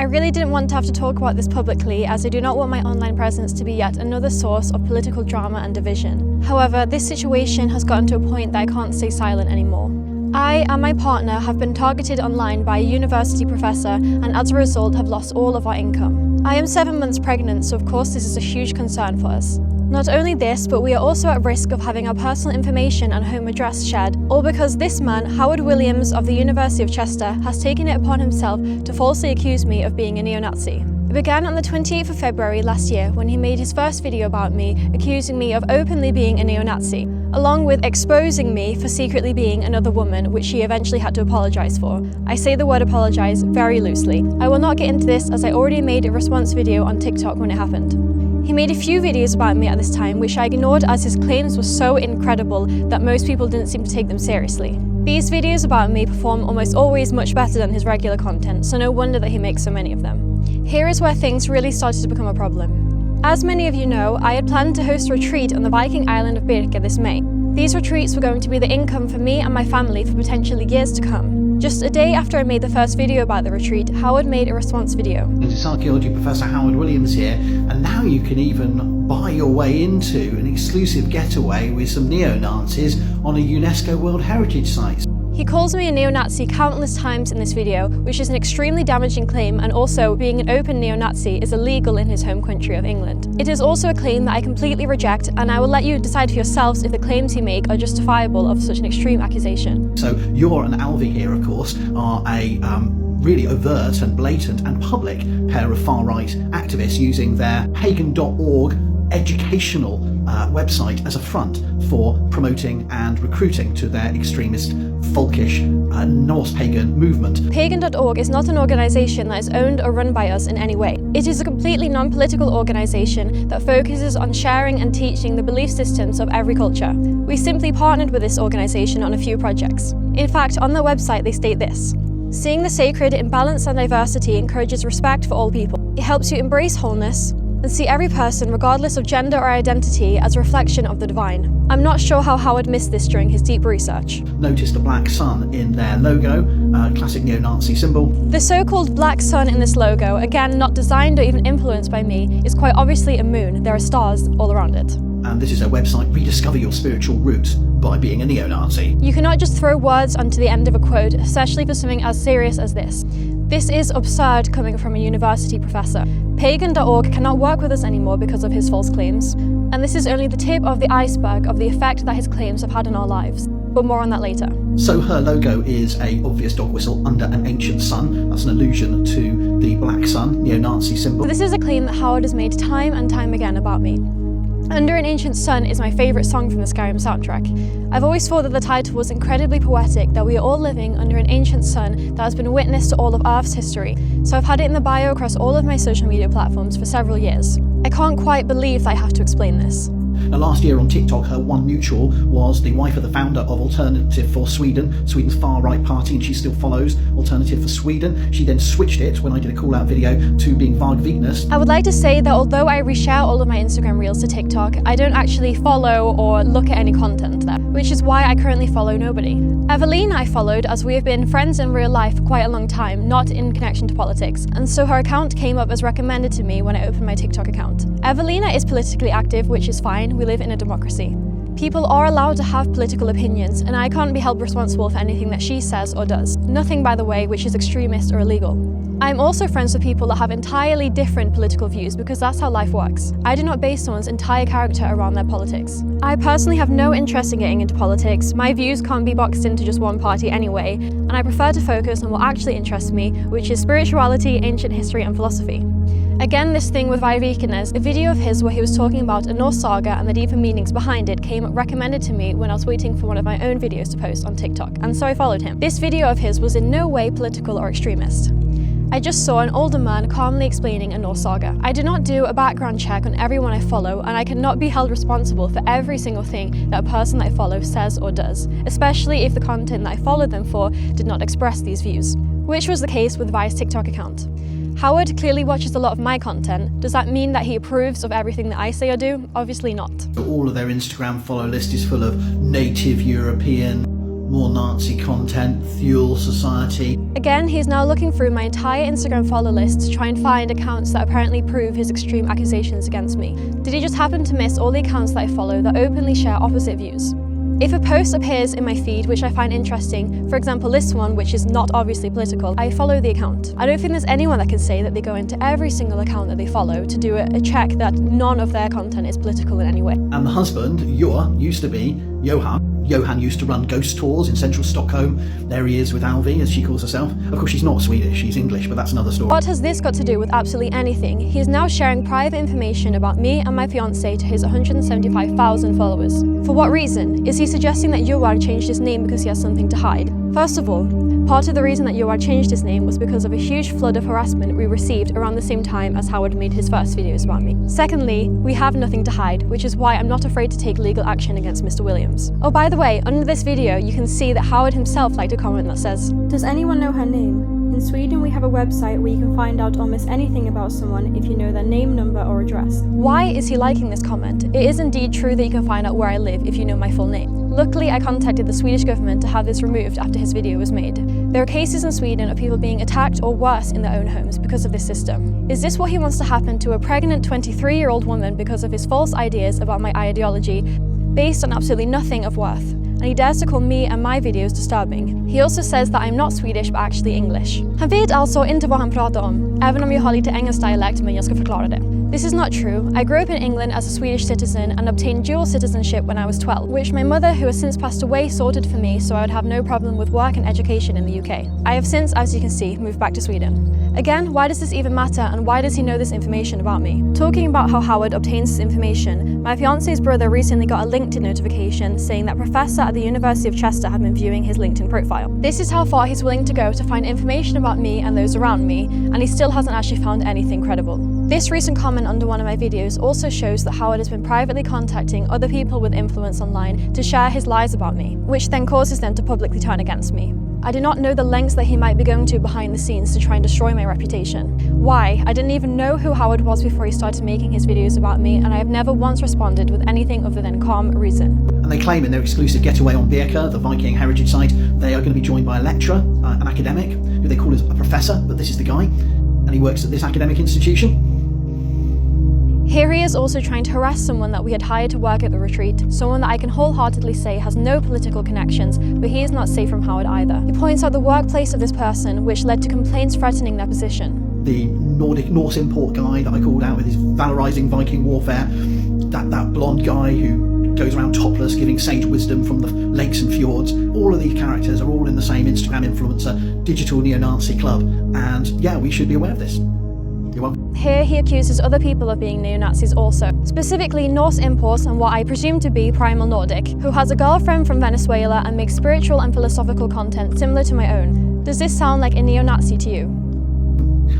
I really didn't want to have to talk about this publicly, as I do not want my online presence to be yet another source of political drama and division. However, this situation has gotten to a point that I can't stay silent anymore. I and my partner have been targeted online by a university professor, and as a result have lost all of our income. I am 7 months pregnant, so of course this is a huge concern for us. Not only this, but we are also at risk of having our personal information and home address shared, all because this man, Howard Williams of the University of Chester, has taken it upon himself to falsely accuse me of being a neo-Nazi. It began on the 28th of February last year when he made his first video about me, accusing me of openly being a neo-Nazi, along with exposing me for secretly being another woman, which he eventually had to apologise for. I say the word apologise very loosely. I will not get into this as I already made a response video on TikTok when it happened. He made a few videos about me at this time, which I ignored as his claims were so incredible that most people didn't seem to take them seriously. These videos about me perform almost always much better than his regular content, so no wonder that he makes so many of them. Here is where things really started to become a problem. As many of you know, I had planned to host a retreat on the Viking island of Birka this May. These retreats were going to be the income for me and my family for potentially years to come. Just a day after I made the first video about the retreat, Howard made a response video. It's archaeology professor Howard Williams here, and now you can even buy your way into an exclusive getaway with some neo-Nazis on a UNESCO World Heritage Site. He calls me a neo-Nazi countless times in this video, which is an extremely damaging claim, and also being an open neo-Nazi is illegal in his home country of England. It is also a claim that I completely reject, and I will let you decide for yourselves if the claims he makes are justifiable of such an extreme accusation. So you're an Alvi here, of course, are a really overt and blatant and public pair of far-right activists using their pagan.org educational website as a front for promoting and recruiting to their extremist, folkish, Norse pagan movement. Pagan.org is not an organisation that is owned or run by us in any way. It is a completely non-political organisation that focuses on sharing and teaching the belief systems of every culture. We simply partnered with this organisation on a few projects. In fact, on their website they state this: seeing the sacred in balance and diversity encourages respect for all people. It helps you embrace wholeness and see every person, regardless of gender or identity, as a reflection of the divine. I'm not sure how Howard missed this during his deep research. Notice the black sun in their logo, classic neo-Nazi symbol. The so-called black sun in this logo, again not designed or even influenced by me, is quite obviously a moon. There are stars all around it. And this is their website, rediscover your spiritual roots by being a neo-Nazi. You cannot just throw words onto the end of a quote, especially for something as serious as this. This is absurd coming from a university professor. Pagan.org cannot work with us anymore because of his false claims. And this is only the tip of the iceberg of the effect that his claims have had on our lives. But more on that later. So her logo is an obvious dog whistle under an ancient sun. That's an allusion to the black sun, neo-Nazi symbol. This is a claim that Howard has made time and time again about me. Under an Ancient Sun is my favourite song from the Skyrim soundtrack. I've always thought that the title was incredibly poetic, that we are all living under an ancient sun that has been witness to all of Earth's history, so I've had it in the bio across all of my social media platforms for several years. I can't quite believe that I have to explain this. Now, last year on TikTok, her one mutual was the wife of the founder of Alternative for Sweden, Sweden's far-right party, and she still follows Alternative for Sweden. She then switched it, when I did a call-out video, to being Vagvignist. I would like to say that although I reshare all of my Instagram reels to TikTok, I don't actually follow or look at any content there, which is why I currently follow nobody. Evelina I followed, as we have been friends in real life for quite a long time, not in connection to politics, and so her account came up as recommended to me when I opened my TikTok account. Evelina is politically active, which is fine. We live in a democracy. People are allowed to have political opinions, and I can't be held responsible for anything that she says or does. Nothing, by the way, which is extremist or illegal. I'm also friends with people that have entirely different political views because that's how life works. I do not base someone's entire character around their politics. I personally have no interest in getting into politics. My views can't be boxed into just one party anyway, and I prefer to focus on what actually interests me, which is spirituality, ancient history, and philosophy. Again, this thing with Vaivikines, a video of his where he was talking about a Norse saga and the deeper meanings behind it came recommended to me when I was waiting for one of my own videos to post on TikTok, and so I followed him. This video of his was in no way political or extremist. I just saw an older man calmly explaining a Norse saga. I do not do a background check on everyone I follow, and I cannot be held responsible for every single thing that a person that I follow says or does, especially if the content that I followed them for did not express these views, which was the case with Vi's TikTok account. Howard clearly watches a lot of my content. Does that mean that he approves of everything that I say or do? Obviously not. All of their Instagram follow list is full of native European, more Nazi content, fuel society. Again, he's now looking through my entire Instagram follow list to try and find accounts that apparently prove his extreme accusations against me. Did he just happen to miss all the accounts that I follow that openly share opposite views? If a post appears in my feed which I find interesting, for example this one which is not obviously political, I follow the account. I don't think there's anyone that can say that they go into every single account that they follow to do a check that none of their content is political in any way. And the husband, used to be Johan. Johan used to run ghost tours in central Stockholm. There he is with Alvi, as she calls herself. Of course, she's not Swedish, she's English, but that's another story. What has this got to do with absolutely anything? He is now sharing private information about me and my fiancé to his 175,000 followers. For what reason? Is he suggesting that Johan changed his name because he has something to hide? First of all, part of the reason that Johan changed his name was because of a huge flood of harassment we received around the same time as Howard made his first videos about me. Secondly, we have nothing to hide, which is why I'm not afraid to take legal action against Mr. Williams. Oh, by the way, under this video, you can see that Howard himself liked a comment that says, "Does anyone know her name? In Sweden, we have a website where you can find out almost anything about someone if you know their name, number, or address." Why is he liking this comment? It is indeed true that you can find out where I live if you know my full name. Luckily, I contacted the Swedish government to have this removed after his video was made. There are cases in Sweden of people being attacked or worse in their own homes because of this system. Is this what he wants to happen to a pregnant 23-year-old woman because of his false ideas about my ideology based on absolutely nothing of worth? And he dares to call me and my videos disturbing. He also says that I'm not Swedish but actually English. Han vet alltså inte vad han pratar om, även om jag har lite engelsk dialekt, men jag ska förklara det. This is not true. I grew up in England as a Swedish citizen and obtained dual citizenship when I was 12, which my mother, who has since passed away, sorted for me so I would have no problem with work and education in the UK. I have since, as you can see, moved back to Sweden. Again, why does this even matter and why does he know this information about me? Talking about how Howard obtains this information, my fiance's brother recently got a LinkedIn notification saying that a professor at the University of Chester had been viewing his LinkedIn profile. This is how far he's willing to go to find information about me and those around me, and he still hasn't actually found anything credible. This recent comment under one of my videos also shows that Howard has been privately contacting other people with influence online to share his lies about me, which then causes them to publicly turn against me. I do not know the lengths that he might be going to behind the scenes to try and destroy my reputation. Why? I didn't even know who Howard was before he started making his videos about me, and I have never once responded with anything other than calm reason. And they claim in their exclusive getaway on Birka, the Viking heritage site, they are going to be joined by a lecturer, an academic, who they call as a professor, but this is the guy, and he works at this academic institution. Here he is also trying to harass someone that we had hired to work at the retreat, someone that I can wholeheartedly say has no political connections, but he is not safe from Howard either. He points out the workplace of this person, which led to complaints threatening their position. The Norse import guy that I called out with his valorising Viking warfare, that blonde guy who goes around topless giving sage wisdom from the lakes and fjords, all of these characters are all in the same Instagram influencer, digital neo-Nazi club, and yeah, we should be aware of this. You're welcome. Here he accuses other people of being neo-Nazis also, specifically Norse imports and what I presume to be Primal Nordic, who has a girlfriend from Venezuela and makes spiritual and philosophical content similar to my own. Does this sound like a neo-Nazi to you?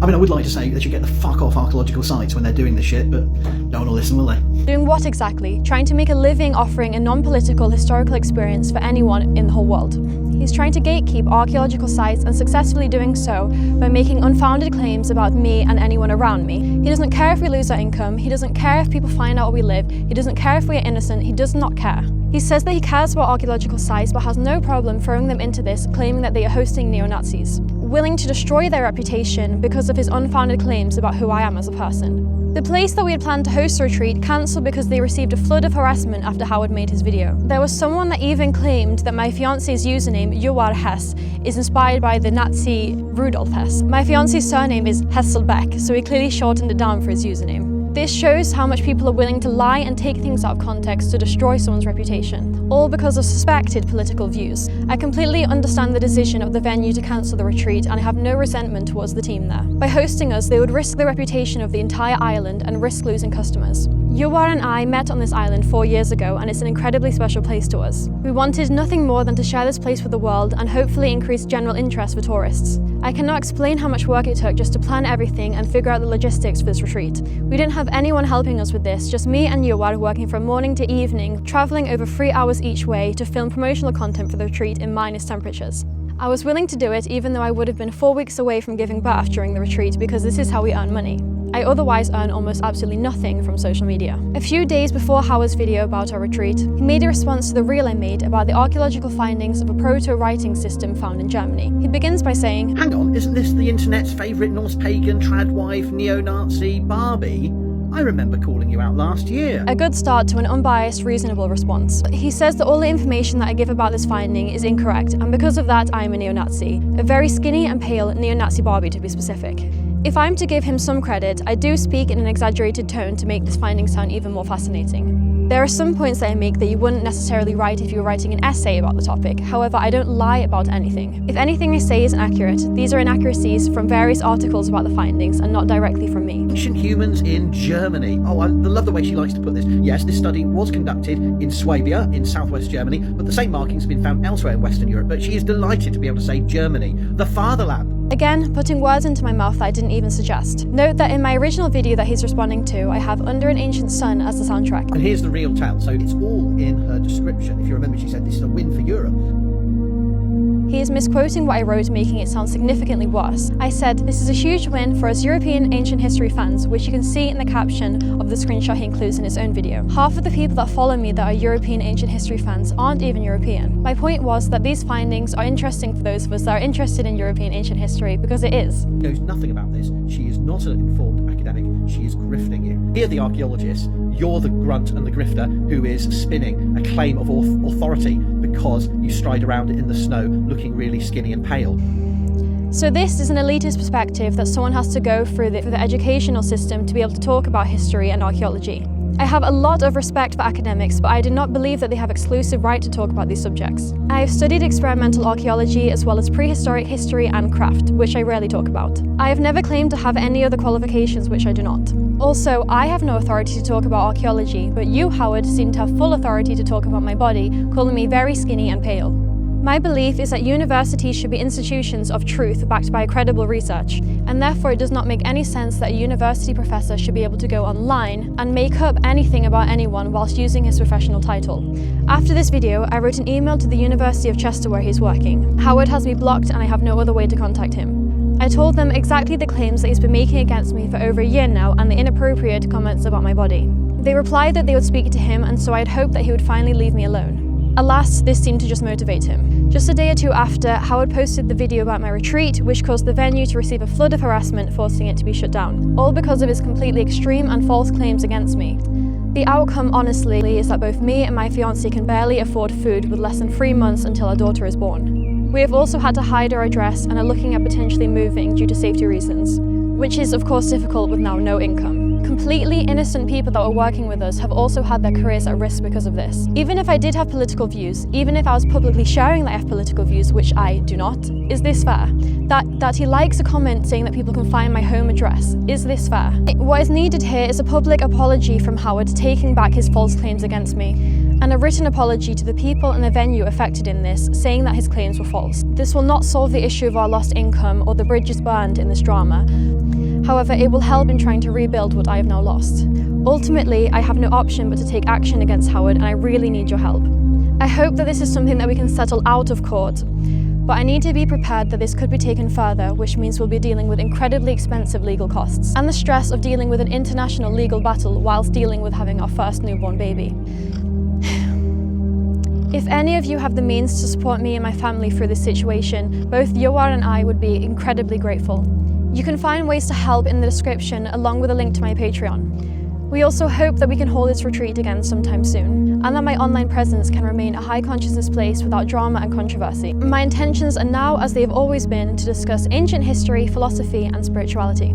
I mean, I would like to say they should get the fuck off archaeological sites when they're doing this shit, but no one will listen, will they? Doing what exactly? Trying to make a living offering a non-political historical experience for anyone in the whole world. He's trying to gatekeep archaeological sites and successfully doing so by making unfounded claims about me and anyone around me. He doesn't care if we lose our income, he doesn't care if people find out where we live, he doesn't care if we are innocent, he does not care. He says that he cares about archaeological sites but has no problem throwing them into this, claiming that they are hosting neo-Nazis, willing to destroy their reputation because of his unfounded claims about who I am as a person. The place that we had planned to host the retreat cancelled because they received a flood of harassment after Howard made his video. There was someone that even claimed that my fiance's username, Joar Hess, is inspired by the Nazi Rudolf Hess. My fiance's surname is Hesselbeck, so he clearly shortened it down for his username. This shows how much people are willing to lie and take things out of context to destroy someone's reputation, all because of suspected political views. I completely understand the decision of the venue to cancel the retreat, and I have no resentment towards the team there. By hosting us, they would risk the reputation of the entire island and risk losing customers. Joar and I met on this island 4 years ago, and it's an incredibly special place to us. We wanted nothing more than to share this place with the world and hopefully increase general interest for tourists. I cannot explain how much work it took just to plan everything and figure out the logistics for this retreat. We didn't have anyone helping us with this, just me and Joar working from morning to evening, travelling over 3 hours each way to film promotional content for the retreat in minus temperatures. I was willing to do it even though I would have been 4 weeks away from giving birth during the retreat because this is how we earn money. I otherwise earn almost absolutely nothing from social media. A few days before Howard's video about our retreat, he made a response to the reel I made about the archaeological findings of a proto-writing system found in Germany. He begins by saying, "Hang on, isn't this the internet's favourite Norse pagan, tradwife, neo-Nazi, Barbie? I remember calling you out last year." A good start to an unbiased, reasonable response. He says that all the information that I give about this finding is incorrect, and because of that I am a neo-Nazi. A very skinny and pale neo-Nazi Barbie, to be specific. If I'm to give him some credit, I do speak in an exaggerated tone to make this finding sound even more fascinating. There are some points that I make that you wouldn't necessarily write if you were writing an essay about the topic. However, I don't lie about anything. If anything I say is inaccurate, these are inaccuracies from various articles about the findings and not directly from me. Ancient humans in Germany. Oh, I love the way she likes to put this. Yes, this study was conducted in Swabia, in southwest Germany, but the same markings have been found elsewhere in Western Europe. But she is delighted to be able to say Germany, the fatherland. Again, putting words into my mouth that I didn't even suggest. Note that in my original video that he's responding to, I have Under an Ancient Sun as the soundtrack. And here's the real tale, so it's all in her description. If you remember, she said this is a win for Europe. He is misquoting what I wrote, making it sound significantly worse. I said, "This is a huge win for us European ancient history fans," which you can see in the caption of the screenshot he includes in his own video. Half of the people that follow me that are European ancient history fans aren't even European. My point was that these findings are interesting for those of us that are interested in European ancient history, because it is. She knows nothing about this. She is not an informed academic. She is grifting you. Here, the archaeologist, you're the grunt and the grifter who is spinning a claim of authority because you stride around in the snow looking really skinny and pale. So this is an elitist perspective that someone has to go through the educational system to be able to talk about history and archaeology. I have a lot of respect for academics, but I do not believe that they have exclusive right to talk about these subjects. I have studied experimental archaeology as well as prehistoric history and craft, which I rarely talk about. I have never claimed to have any other qualifications, which I do not. Also, I have no authority to talk about archaeology, but you, Howard, seem to have full authority to talk about my body, calling me very skinny and pale. My belief is that universities should be institutions of truth backed by credible research, and therefore it does not make any sense that a university professor should be able to go online and make up anything about anyone whilst using his professional title. After this video, I wrote an email to the University of Chester where he's working. Howard has me blocked and I have no other way to contact him. I told them exactly the claims that he's been making against me for over a year now and the inappropriate comments about my body. They replied that they would speak to him, and so I'd hoped that he would finally leave me alone. Alas, this seemed to just motivate him. Just a day or two after, Howard posted the video about my retreat, which caused the venue to receive a flood of harassment, forcing it to be shut down, all because of his completely extreme and false claims against me. The outcome, honestly, is that both me and my fiancé can barely afford food with less than 3 months until our daughter is born. We have also had to hide our address and are looking at potentially moving due to safety reasons, which is of course difficult with now no income. Completely innocent people that were working with us have also had their careers at risk because of this. Even if I did have political views, even if I was publicly sharing that I have political views, which I do not, is this fair? That he likes a comment saying that people can find my home address, is this fair? What is needed here is a public apology from Howard taking back his false claims against me, and a written apology to the people and the venue affected in this, saying that his claims were false. This will not solve the issue of our lost income or the bridges burned in this drama. However, it will help in trying to rebuild what I have now lost. Ultimately, I have no option but to take action against Howard, and I really need your help. I hope that this is something that we can settle out of court, but I need to be prepared that this could be taken further, which means we'll be dealing with incredibly expensive legal costs, and the stress of dealing with an international legal battle whilst dealing with having our first newborn baby. If any of you have the means to support me and my family through this situation, both Joar and I would be incredibly grateful. You can find ways to help in the description, along with a link to my Patreon. We also hope that we can hold this retreat again sometime soon, and that my online presence can remain a high consciousness place without drama and controversy. My intentions are now, as they have always been, to discuss ancient history, philosophy, and spirituality.